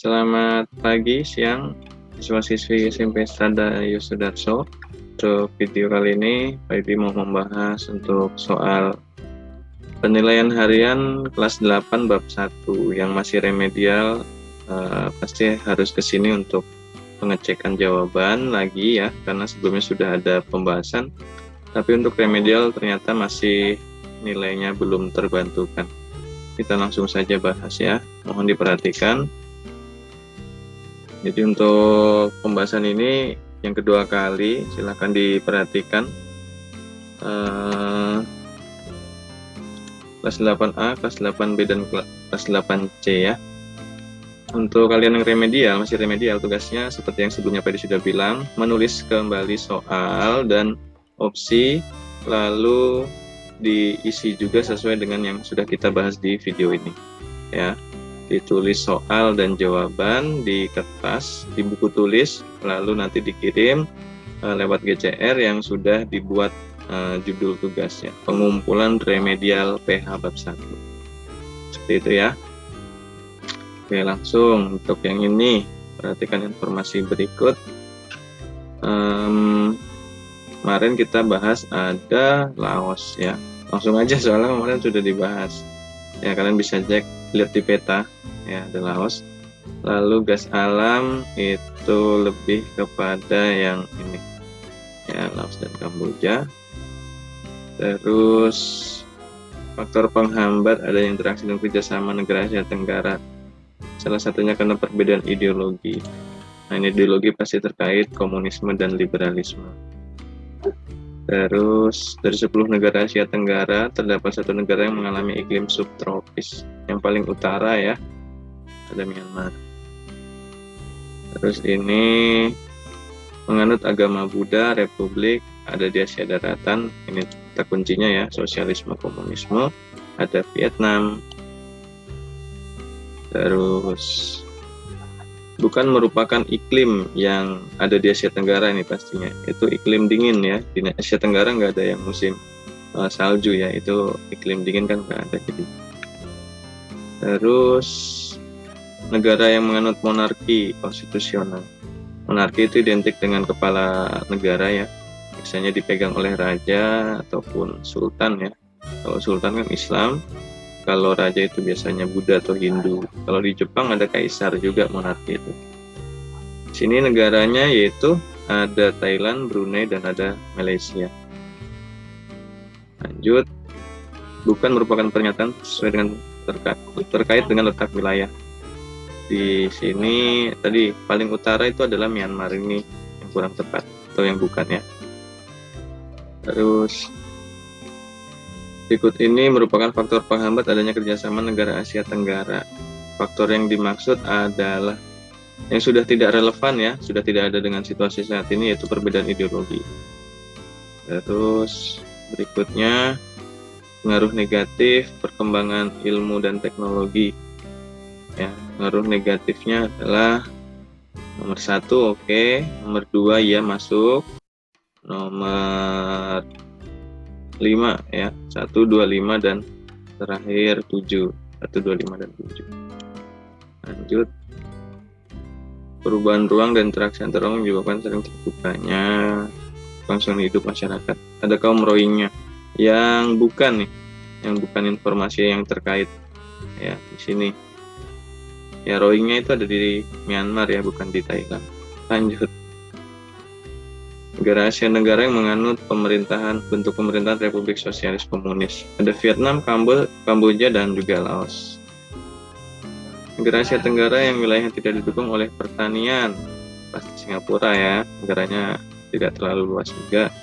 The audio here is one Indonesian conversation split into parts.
Selamat pagi, siang, siswa-siswi SMP Strada Yosudarso. Untuk video kali ini, Pak Ibi mau membahas untuk soal penilaian harian kelas 8 bab 1 yang masih remedial. Pasti harus ke sini untuk pengecekan jawaban lagi ya, karena sebelumnya sudah ada pembahasan. Tapi untuk remedial ternyata masih nilainya belum terbantukan. Kita langsung saja bahas ya, mohon diperhatikan. Jadi untuk pembahasan ini yang kedua kali, silahkan diperhatikan. Kelas 8A, kelas 8B, dan kelas 8C ya. Untuk kalian yang remedial, masih remedial, tugasnya seperti yang sebelumnya Pak Edi sudah bilang, menulis kembali soal dan opsi, lalu diisi juga sesuai dengan yang sudah kita bahas di video ini ya. Ditulis soal dan jawaban di kertas, di buku tulis, lalu nanti dikirim lewat GCR yang sudah dibuat judul tugasnya, pengumpulan remedial PH bab 1. Seperti itu ya. Oke, langsung untuk yang ini, perhatikan informasi berikut. Kemarin kita bahas ada Laos ya. Langsung aja soalnya kemarin sudah dibahas. Ya, kalian bisa cek, lihat di peta ya, ada Laos. Lalu gas alam itu lebih kepada yang ini ya, Laos dan Kamboja. Terus faktor penghambat adanya interaksi dan kerjasama negara Asia Tenggara, salah satunya karena perbedaan ideologi. Nah, ini ideologi pasti terkait komunisme dan liberalisme. Terus dari 10 negara Asia Tenggara terdapat satu negara yang mengalami iklim subtropis. Yang paling utara ya, ada Myanmar. Terus ini menganut agama Buddha, Republik ada di Asia Daratan. Ini kata kuncinya ya, sosialisme komunisme. Ada Vietnam. Terus bukan merupakan iklim yang ada di Asia Tenggara ini pastinya. Itu iklim dingin ya. Di Asia Tenggara nggak ada yang musim salju ya. Itu iklim dingin kan nggak ada. Jadi. Terus negara yang menganut monarki konstitusional. Monarki itu identik dengan kepala negara ya. Biasanya dipegang oleh raja ataupun sultan ya. Kalau sultan kan Islam. Kalau raja itu biasanya Buddha atau Hindu. Kalau di Jepang ada kaisar juga monarki itu. Sini negaranya yaitu ada Thailand, Brunei, dan ada Malaysia. Lanjut, bukan merupakan pernyataan sesuai dengan terkait dengan letak wilayah. Di sini tadi paling utara itu adalah Myanmar, ini yang kurang tepat atau yang bukan ya. Terus berikut ini merupakan faktor penghambat adanya kerjasama negara Asia Tenggara. Faktor yang dimaksud adalah yang sudah tidak relevan ya, sudah tidak ada dengan situasi saat ini, yaitu perbedaan ideologi. Terus berikutnya pengaruh negatif perkembangan ilmu dan teknologi. Ya, pengaruh negatifnya adalah nomor 1 oke, nomor 2 ya masuk, nomor 5 ya, 1, 2, 5 dan terakhir 7, 1, 2, 5 dan 7. Lanjut, perubahan ruang dan interaksi antar orang menyebabkan sering terbukanya kelangsungan hidup masyarakat. Ada kaum Rohingya yang bukan nih, yang bukan informasi yang terkait ya di sini. Ya, Rohingya itu ada di Myanmar ya, bukan di Thailand. Lanjut, negara Asia Tenggara yang menganut bentuk pemerintahan Republik Sosialis Komunis. Ada Vietnam, Kamboja, dan juga Laos. Negara Asia Tenggara yang wilayahnya tidak didukung oleh pertanian, pasti Singapura ya, negaranya tidak terlalu luas juga.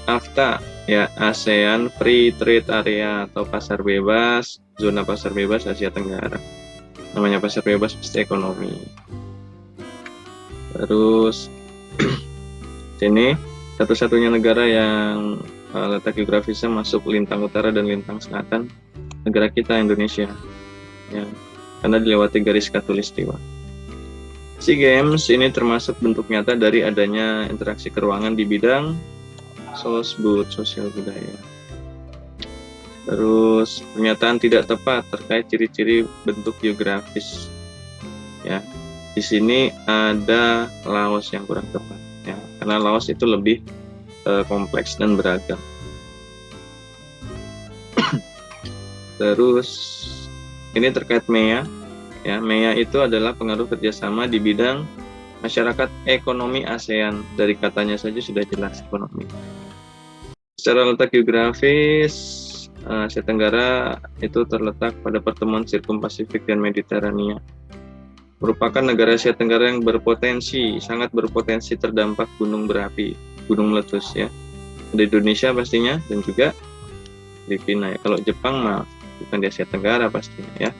AFTA ya, ASEAN Free Trade Area atau pasar bebas, zona pasar bebas Asia Tenggara. Namanya pasar bebas pasti ekonomi. Terus sini satu-satunya negara yang letak geografisnya masuk lintang utara dan lintang selatan, negara kita Indonesia ya, karena dilewati garis khatulistiwa. SEA Games ini termasuk bentuk nyata dari adanya interaksi keuangan di bidang sosial budaya. Terus pernyataan tidak tepat terkait ciri-ciri bentuk geografis. ya. Di sini ada Laos yang kurang tepat ya, karena Laos itu lebih kompleks dan beragam. Terus ini terkait MEA ya. MEA itu adalah pengaruh kerjasama di bidang masyarakat ekonomi ASEAN. Dari katanya saja sudah jelas ekonomi. Secara letak geografis, Asia Tenggara itu terletak pada pertemuan Sirkum Pasifik dan Mediterania. Merupakan negara Asia Tenggara yang sangat berpotensi terdampak gunung berapi, gunung meletus ya. Di Indonesia pastinya, dan juga Filipina ya. Kalau Jepang mah bukan di Asia Tenggara pastinya ya.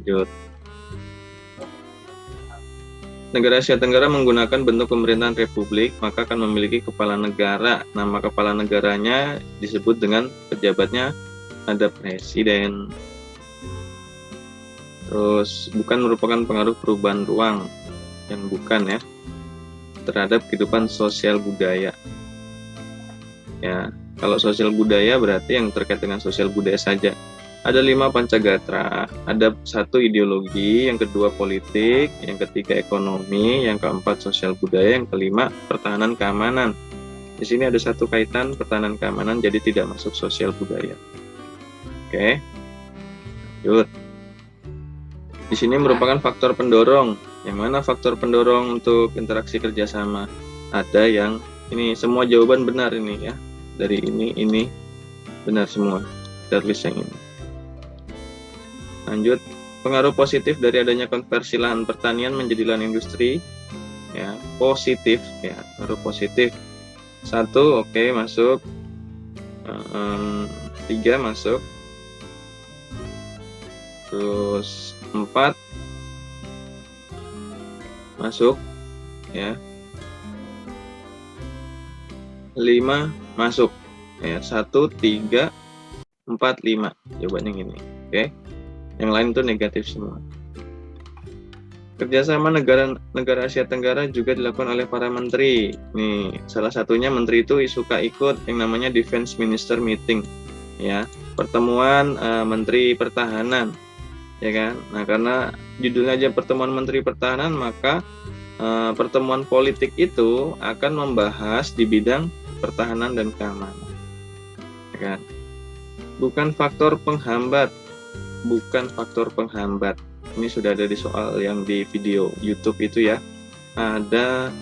Lanjut. Negara Asia Tenggara menggunakan bentuk pemerintahan republik, maka akan memiliki kepala negara. Nama kepala negaranya disebut dengan pejabatnya ada presiden. Terus bukan merupakan pengaruh perubahan ruang, yang bukan ya, terhadap kehidupan sosial budaya. Ya, kalau sosial budaya berarti yang terkait dengan sosial budaya saja. Ada 5 pancagatra, ada 1 ideologi, yang kedua politik, yang ketiga ekonomi, yang keempat sosial budaya, yang kelima pertahanan keamanan. Di sini ada 1 kaitan pertahanan keamanan, jadi tidak masuk sosial budaya. Oke, lanjut. Di sini merupakan faktor pendorong. Yang mana faktor pendorong untuk interaksi kerjasama? Ada yang ini semua jawaban benar ini ya. Dari ini benar semua. Dari list yang ini. Lanjut, pengaruh positif dari adanya konversi lahan pertanian menjadi lahan industri. Ya, positif ya, pengaruh positif. 1 oke, masuk. 3 masuk. Terus 4 masuk ya, 5 masuk ya, 1, 3, 4, 5 jawabannya gini. Oke, yang lain itu negatif semua. Kerjasama negara Asia Tenggara juga dilakukan oleh para menteri. Nih, salah satunya menteri itu suka ikut yang namanya Defense Minister Meeting ya, pertemuan menteri pertahanan ya kan. Nah, karena judulnya aja pertemuan menteri pertahanan, maka pertemuan politik itu akan membahas di bidang pertahanan dan keamanan ya kan. Bukan faktor penghambat, ini sudah ada di soal yang di video YouTube itu ya. Ada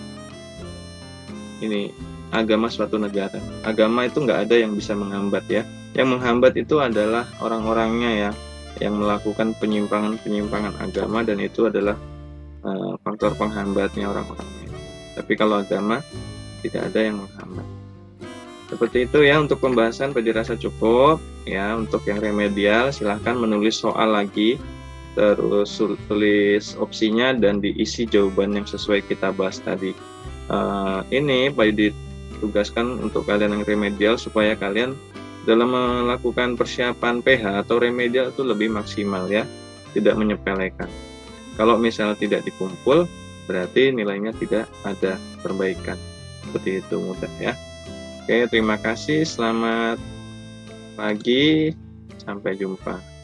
ini agama suatu negara. Agama itu nggak ada yang bisa menghambat ya. Yang menghambat itu adalah orang-orangnya ya, yang melakukan penyimpangan agama, dan itu adalah faktor penghambatnya orang-orangnya. Tapi kalau agama tidak ada yang menghambat. Seperti itu ya untuk pembahasan, dirasa cukup ya. Untuk yang remedial silahkan menulis soal lagi, terus tulis opsinya dan diisi jawaban yang sesuai kita bahas tadi. Ini Pak ditugaskan untuk kalian yang remedial supaya kalian dalam melakukan persiapan PH atau remedial itu lebih maksimal ya, tidak menyepelekan. Kalau misal tidak dikumpul, berarti nilainya tidak ada perbaikan. Seperti itu mudah ya. Oke, terima kasih. Selamat pagi. Sampai jumpa.